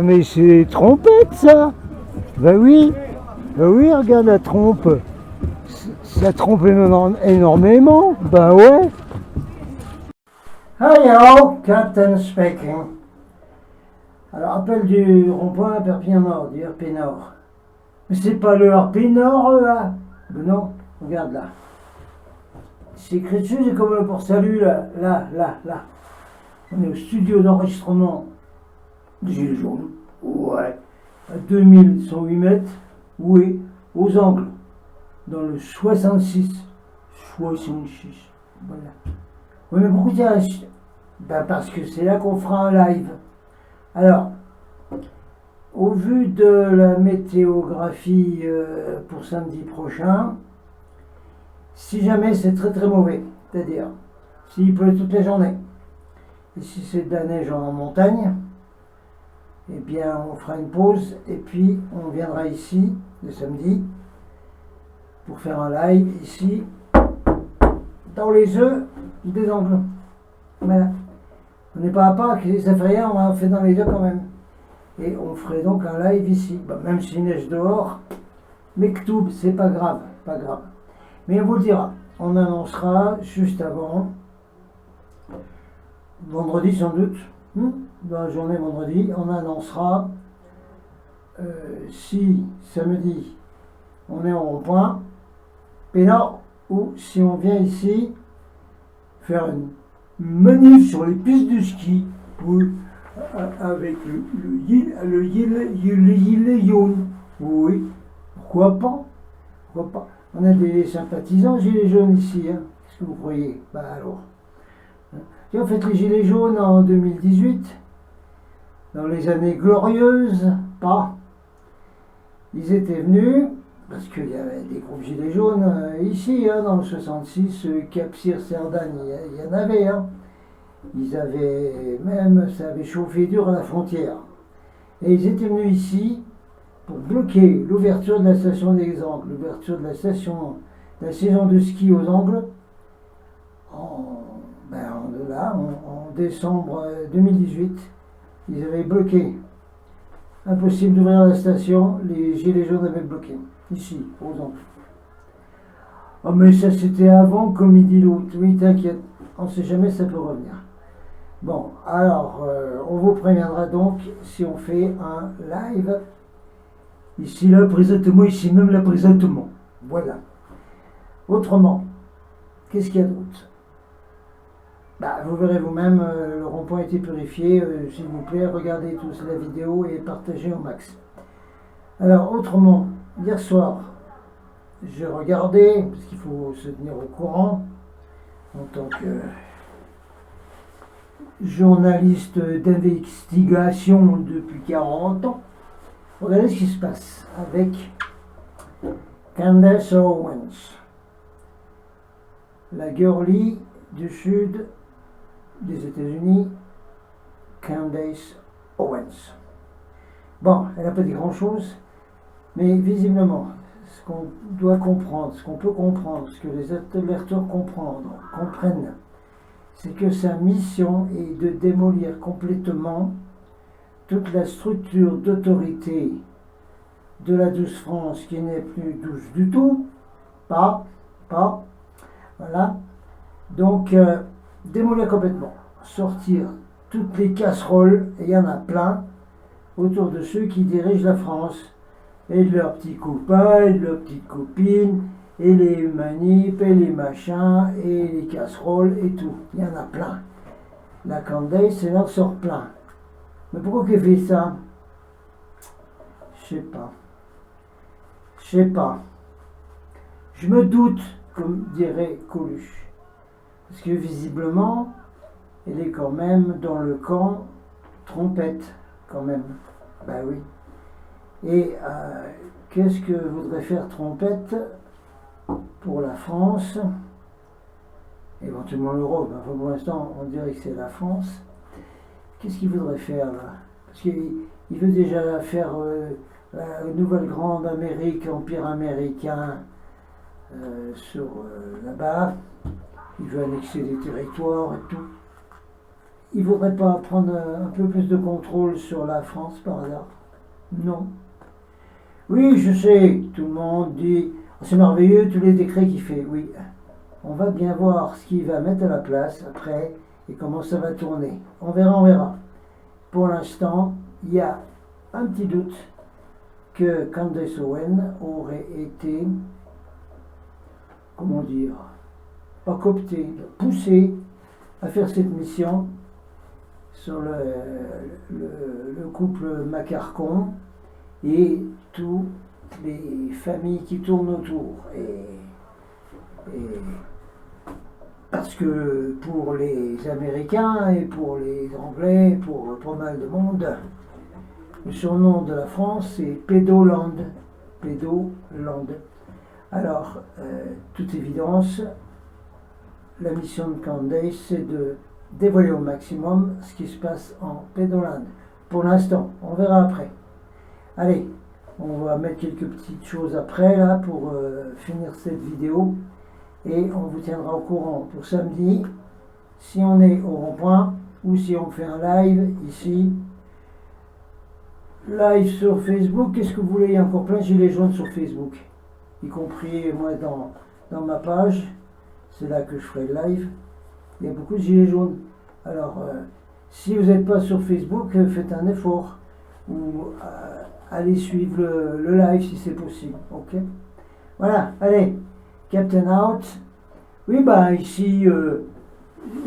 mais c'est trompette ça. Ben oui, regarde la trompe. Ça trompe énormément. Ben ouais. Hello, Captain speaking. Alors, appel du rond-point à Perpignan Nord, du RP Nord. Mais c'est pas le RP Nord, là. Ben non, regarde là. C'est écrit dessus, c'est comme le port-salut, là. On est au studio d'enregistrement du Gilet jaune. Ouais. À 2108 mètres. Oui, aux angles. Dans le 66. Voilà. Oui, mais pourquoi tu as... Ben parce que c'est là qu'on fera un live. Alors, au vu de la météographie pour samedi prochain, si jamais c'est très très mauvais, c'est-à-dire s'il pleut toute la journée, et si c'est de la neige en montagne, eh bien on fera une pause et puis on viendra ici le samedi pour faire un live ici dans les œufs des angles. Voilà. On n'est pas à part, que ça fait rien, on en fait dans les œufs quand même. Et on ferait donc un live ici. Bah, même s'il neige dehors, mais Ktoub, c'est pas grave, pas grave. Mais on vous le dira, on annoncera juste avant, vendredi sans doute, dans la journée vendredi, on annoncera si samedi on est au rond-point, Pénard, ou si on vient ici faire une manif sur les pistes de ski, avec le gilet jaune. Oui, pourquoi pas? On a des sympathisants gilets jaunes ici, hein. Qu'est-ce que vous croyez? Bah alors. J'ai en fait les gilets jaunes en 2018, dans les années glorieuses, pas. Ils étaient venus, parce qu'il y avait des groupes gilets jaunes ici, hein, dans le 66, Cap-Cyr-Cerdagne, il y en avait, hein. Ils avaient même, ça avait chauffé dur à la frontière. Et ils étaient venus ici pour bloquer l'ouverture de la station des Angles, l'ouverture de la saison de ski aux Angles, en décembre 2018. Ils avaient bloqué. Impossible d'ouvrir la station, les gilets jaunes avaient bloqué, ici, aux Angles. Oh mais ça c'était avant, comme il dit l'autre. Oui, t'inquiète, on ne sait jamais, ça peut revenir. Bon, alors, on vous préviendra donc si on fait un live. Ici, là, présentement, ici même, là, présentement. Voilà. Autrement, qu'est-ce qu'il y a d'autre? Bah, vous verrez vous-même, le rond-point a été purifié. S'il vous plaît, regardez tous la vidéo et partagez au max. Alors, autrement, hier soir, j'ai regardé, parce qu'il faut se tenir au courant, en tant que journaliste d'investigation depuis 40 ans. Regardez ce qui se passe avec Candace Owens, la girlie du sud des États-Unis, Candace Owens. Bon, elle n'a pas dit grand-chose, mais visiblement, ce qu'on doit comprendre, ce qu'on peut comprendre, ce que les alerteurs comprennent, c'est que sa mission est de démolir complètement toute la structure d'autorité de la douce France qui n'est plus douce du tout, voilà. Donc, démolir complètement, sortir toutes les casseroles, et il y en a plein, autour de ceux qui dirigent la France, et de leurs petits copains, et de leurs petites copines, et les manips, et les machins, et les casseroles, et tout. Il y en a plein. La Candace, elle en sort plein. Mais pourquoi qu'elle fait ça? Je sais pas. Je me doute, comme dirait Coluche. Parce que visiblement, elle est quand même dans le camp trompette, quand même. Ben oui. Et qu'est-ce que voudrait faire Trompette pour la France? Éventuellement l'Europe. Enfin, pour l'instant, on dirait que c'est la France. Qu'est-ce qu'il voudrait faire là? Parce qu'il veut déjà faire la nouvelle grande Amérique, empire américain là-bas. Il veut annexer des territoires et tout. il ne voudrait pas prendre un peu plus de contrôle sur la France par hasard? Non. Oui, je sais, tout le monde dit, oh, c'est merveilleux, tous les décrets qu'il fait. Oui, on va bien voir ce qu'il va mettre à la place après et comment ça va tourner. On verra, on verra. Pour l'instant, il y a un petit doute que Candace Owen aurait été, comment dire, pas cooptée, poussée à faire cette mission sur le couple Macarcon et toutes les familles qui tournent autour. Et parce que pour les Américains et pour les Anglais, pour pas mal de monde, le surnom de la France c'est Pédoland. Pédoland. Alors, toute évidence, la mission de Candace, c'est de dévoiler au maximum ce qui se passe en Pédoland. Pour l'instant, on verra après. Allez, on va mettre quelques petites choses après là pour finir cette vidéo et on vous tiendra au courant pour samedi si on est au rond-point ou si on fait un live ici. Live sur Facebook, qu'est-ce que vous voulez? Il y a encore plein de gilets jaunes sur Facebook, y compris moi dans ma page, c'est là que je ferai le live. Il y a beaucoup de gilets jaunes. Alors, si vous n'êtes pas sur Facebook, faites un effort ou allez suivre le live si c'est possible. Ok? Voilà, allez, Captain Out. Oui, bah ici,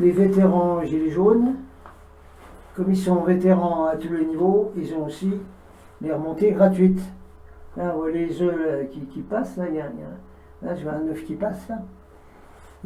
les vétérans gilets jaunes, comme ils sont vétérans à tous les niveaux, ils ont aussi les remontées gratuites. Là, vous voyez les œufs qui passent, là, là, je vois un œuf qui passe, là.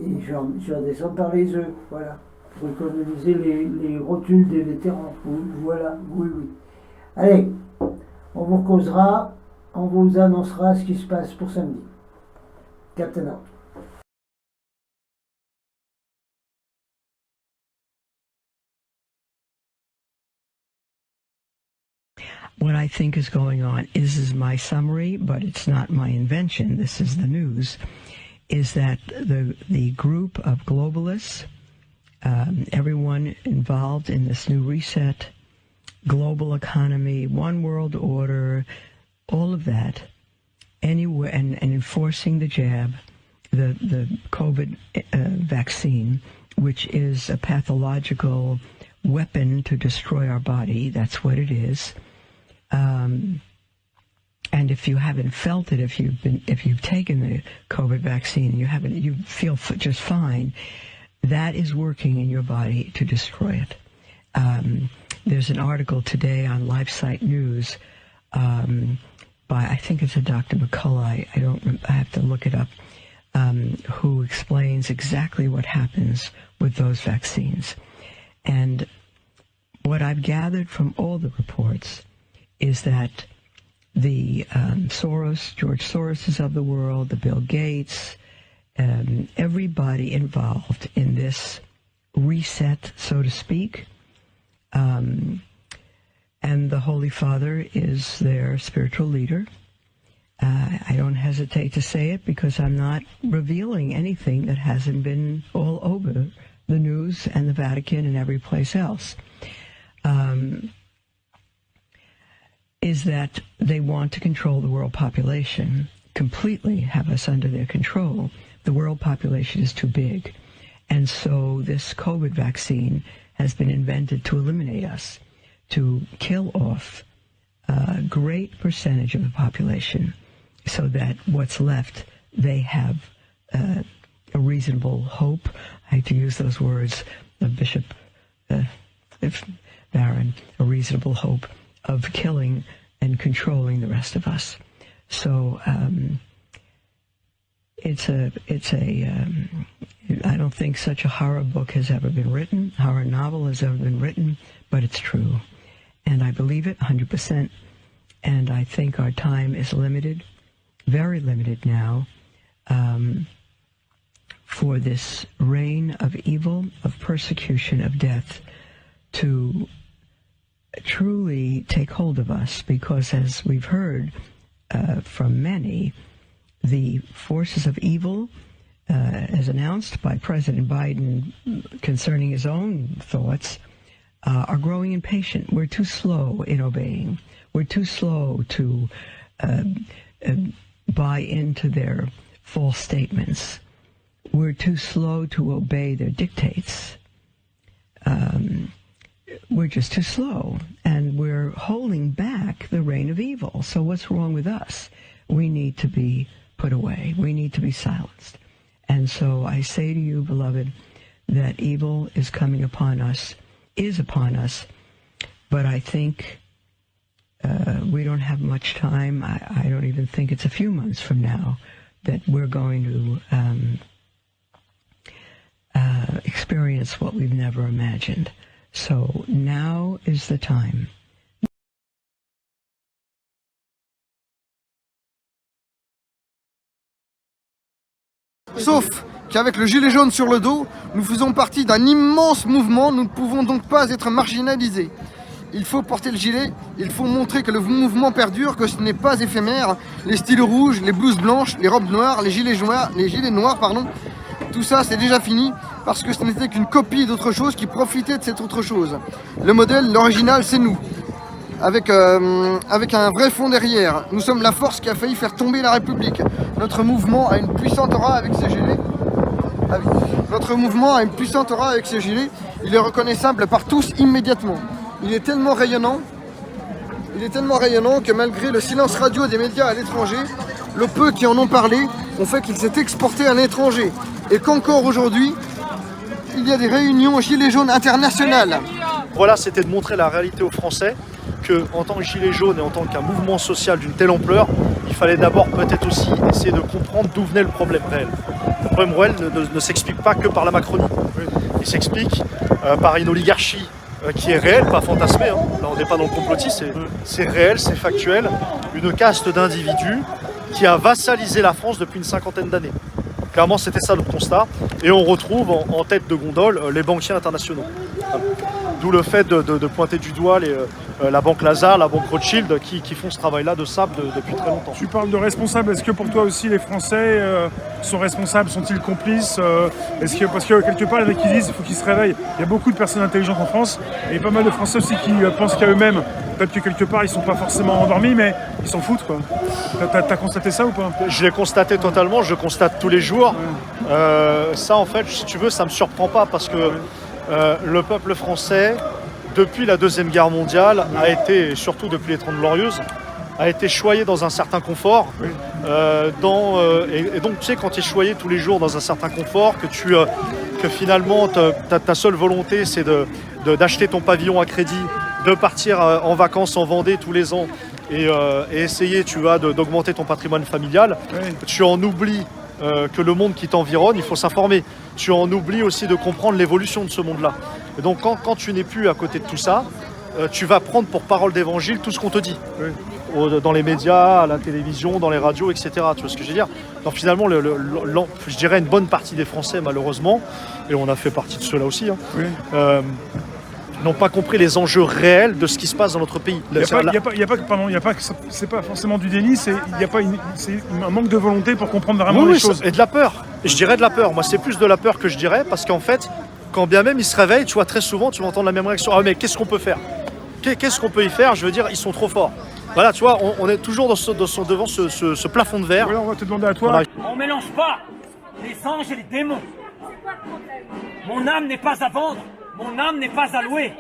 Et je vais descendre par les œufs, voilà, pour économiser les rotules des vétérans. Voilà, oui, oui. Allez, on vous causera, on vous annoncera ce qui se passe pour samedi. Captain Out. What I think is going on, this is my summary, but it's not my invention, this is the news, is that the group of globalists, everyone involved in this new reset, global economy, one world order, all of that, anywhere, and enforcing the jab, the COVID vaccine, which is a pathological weapon to destroy our body, that's what it is. And if you haven't felt it, if you've taken the COVID vaccine, you feel just fine, that is working in your body to destroy it. There's an article today on LifeSite News by, I think it's a Dr. McCullough, I have to look it up, who explains exactly what happens with those vaccines. And what I've gathered from all the reports is that the George Soroses of the world, the Bill Gates, everybody involved in this reset, so to speak, and the Holy Father is their spiritual leader. I don't hesitate to say it because I'm not revealing anything that hasn't been all over the news and the Vatican and every place else. Is that they want to control the world population, completely have us under their control. The world population is too big. And so this COVID vaccine has been invented to eliminate us, to kill off a great percentage of the population so that what's left, they have a reasonable hope. I hate to use those words of Bishop Barron, a reasonable hope of killing and controlling the rest of us. So I don't think such a horror book has ever been written, horror novel has ever been written, but it's true. And I believe it 100%. And I think our time is limited, very limited now, for this reign of evil, of persecution, of death to truly take hold of us, because as we've heard from many, the forces of evil, as announced by President Biden concerning his own thoughts, are growing impatient. We're too slow in obeying. We're too slow to buy into their false statements. We're too slow to obey their dictates. We're just too slow, and we're holding back the reign of evil. So what's wrong with us? We need to be put away. We need to be silenced. And so I say to you, beloved, that evil is coming upon us, but I think we don't have much time. I don't even think it's a few months from now that we're going to experience what we've never imagined. So now is the time. Sauf qu'avec le gilet jaune sur le dos, nous faisons partie d'un immense mouvement, nous ne pouvons donc pas être marginalisés. Il faut porter le gilet, il faut montrer que le mouvement perdure, que ce n'est pas éphémère. Les styles rouges, les blouses blanches, les robes noires, les gilets noirs, tout ça c'est déjà fini parce que ce n'était qu'une copie d'autre chose qui profitait de cette autre chose. Le modèle, l'original, c'est nous. Avec un vrai fond derrière. Nous sommes la force qui a failli faire tomber la République. Notre mouvement a une puissante aura avec ses gilets. Il est reconnaissable par tous immédiatement. Il est tellement rayonnant que malgré le silence radio des médias à l'étranger, le peu qui en ont parlé ont fait qu'il s'est exporté à l'étranger. Et qu'encore aujourd'hui, il y a des réunions gilets jaunes internationales. Voilà, c'était de montrer la réalité aux Français qu'en tant que gilet jaune et en tant qu'un mouvement social d'une telle ampleur, il fallait d'abord peut-être aussi essayer de comprendre d'où venait le problème réel. Le problème réel ne s'explique pas que par la Macronie. Il s'explique par une oligarchie qui est réelle, pas fantasmée. Hein. Là, on n'est pas dans le complotisme, c'est réel, c'est factuel. Une caste d'individus qui a vassalisé la France depuis une cinquantaine d'années. Clairement, c'était ça notre constat. Et on retrouve en tête de gondole les banquiers internationaux. D'où le fait de pointer du doigt la banque Lazare, la banque Rothschild qui font ce travail-là de sable depuis très longtemps. Tu parles de responsables, est-ce que pour toi aussi les Français sont responsables, sont-ils complices parce que quelque part, il y en a qui disent qu'il faut qu'ils se réveillent. Il y a beaucoup de personnes intelligentes en France et pas mal de Français aussi qui pensent qu'à eux-mêmes. Peut-être que quelque part, ils ne sont pas forcément endormis, mais ils s'en foutent, quoi. T'as constaté ça ou pas? Je l'ai constaté totalement, je le constate tous les jours. Ouais. Ça, en fait, si tu veux, ça ne me surprend pas parce que le peuple français, depuis la Deuxième Guerre mondiale, a été, surtout depuis les 30 Glorieuses, a été choyé dans un certain confort. Oui. Et donc, tu sais, quand tu es choyé tous les jours dans un certain confort, que finalement, ta seule volonté, c'est d'acheter ton pavillon à crédit, de partir en vacances en Vendée tous les ans et essayer, tu vois, d'augmenter ton patrimoine familial, oui. Tu en oublies que le monde qui t'environne, il faut s'informer. Tu en oublies aussi de comprendre l'évolution de ce monde-là. Et donc, quand tu n'es plus à côté de tout ça, tu vas prendre pour parole d'évangile tout ce qu'on te dit. Oui. Dans les médias, à la télévision, dans les radios, etc. Tu vois ce que je veux dire? Donc finalement, je dirais une bonne partie des Français, malheureusement, et on a fait partie de ceux-là aussi, hein, oui. N'ont pas compris les enjeux réels de ce qui se passe dans notre pays. C'est pas forcément du déni, c'est un manque de volonté pour comprendre vraiment les choses. Et de la peur. Et je dirais de la peur. Moi, c'est plus de la peur que je dirais, parce qu'en fait, quand bien même ils se réveillent, tu vois, très souvent, tu vas entendre la même réaction. Ah mais qu'est-ce qu'on peut faire? Qu'est-ce qu'on peut y faire? Je veux dire, ils sont trop forts. Voilà, tu vois, on est toujours devant ce plafond de verre. Voilà, on va te demander à toi. On mélange pas les anges et les démons. Mon âme n'est pas à vendre. Mon âme n'est pas à louer.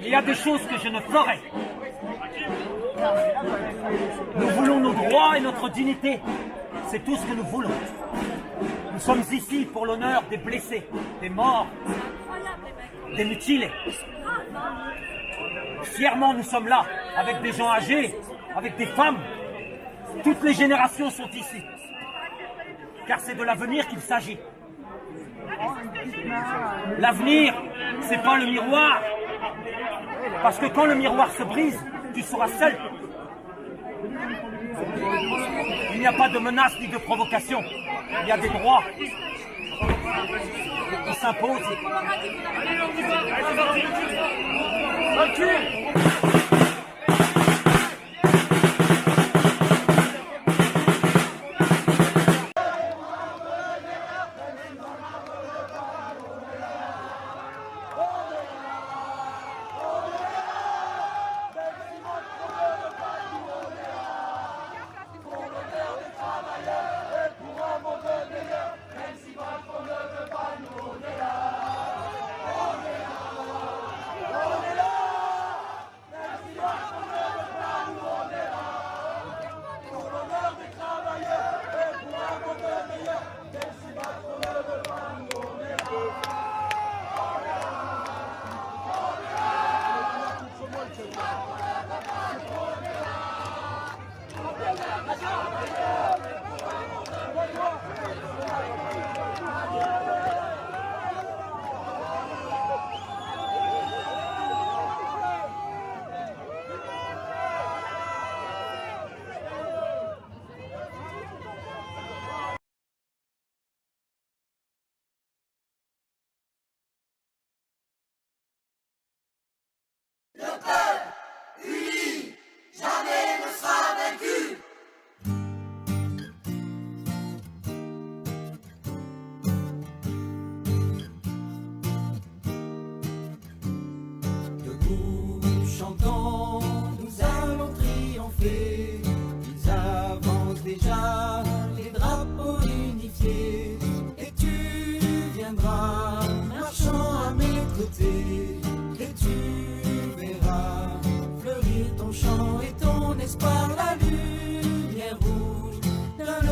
Il y a des choses que je ne ferai. Nous voulons nos droits et notre dignité. C'est tout ce que nous voulons. Nous sommes ici pour l'honneur des blessés, des morts, des mutilés. Fièrement, nous sommes là, avec des gens âgés, avec des femmes. Toutes les générations sont ici. Car c'est de l'avenir qu'il s'agit. L'avenir, c'est pas le miroir. Parce que quand le miroir se brise, tu seras seul. Il n'y a pas de menace ni de provocation. Il y a des droits qui s'imposent.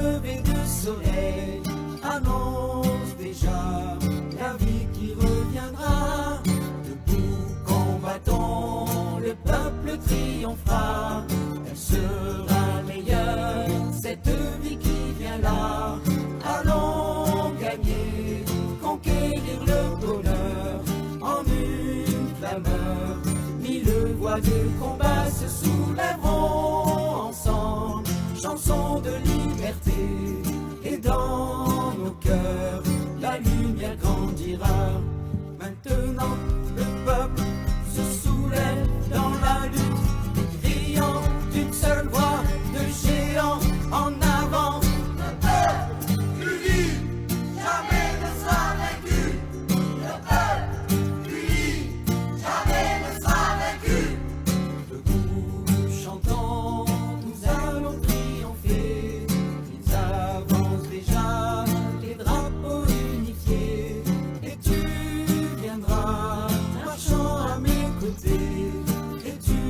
lever de soleil annonce déjà la vie qui reviendra. Debout combattant, le peuple triomphera. Elle sera meilleure, cette vie qui vient là. Allons gagner, conquérir le bonheur en une clameur. Mille voix de combat se soulèveront ensemble, chansons de liberté, et dans nos cœurs la lumière grandira. Maintenant le peuple se soulève dans la lutte, criant d'une seule voix de géant en avant. Le peuple uni, jamais ne sera vaincu. Le peuple uni, jamais ne sera vaincu. Debout chantons, nous allons triompher. Ils avancent déjà, les drapeaux unifiés. Et tu viendras, marchant à mes côtés. Et tu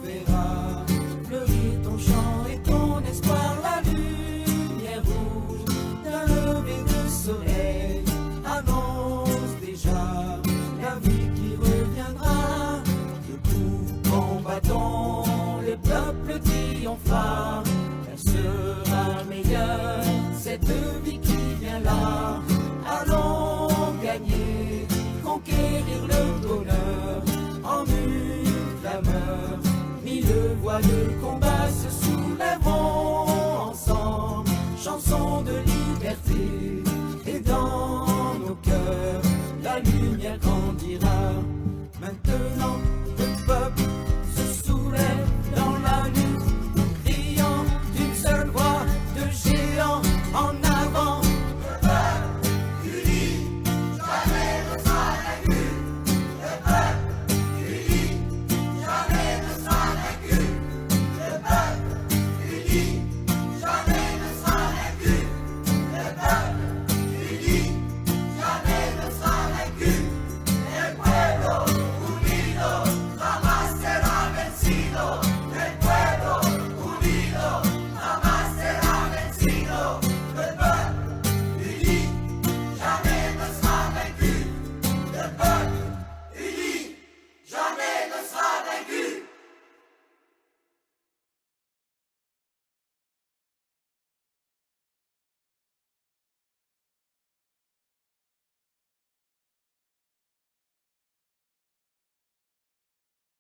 verras, fleurir ton chant et ton espoir. La lumière rouge d'un lever de soleil annonce déjà la vie qui reviendra. Debout combattant, le peuple triomphera. Elle sera meilleure, cette vie qui vient là. Allons gagner, conquérir le bonheur en une clameur. Mille voix de combat se soulèveront ensemble, chansons de liberté, et dans nos cœurs la lumière grandira. Maintenant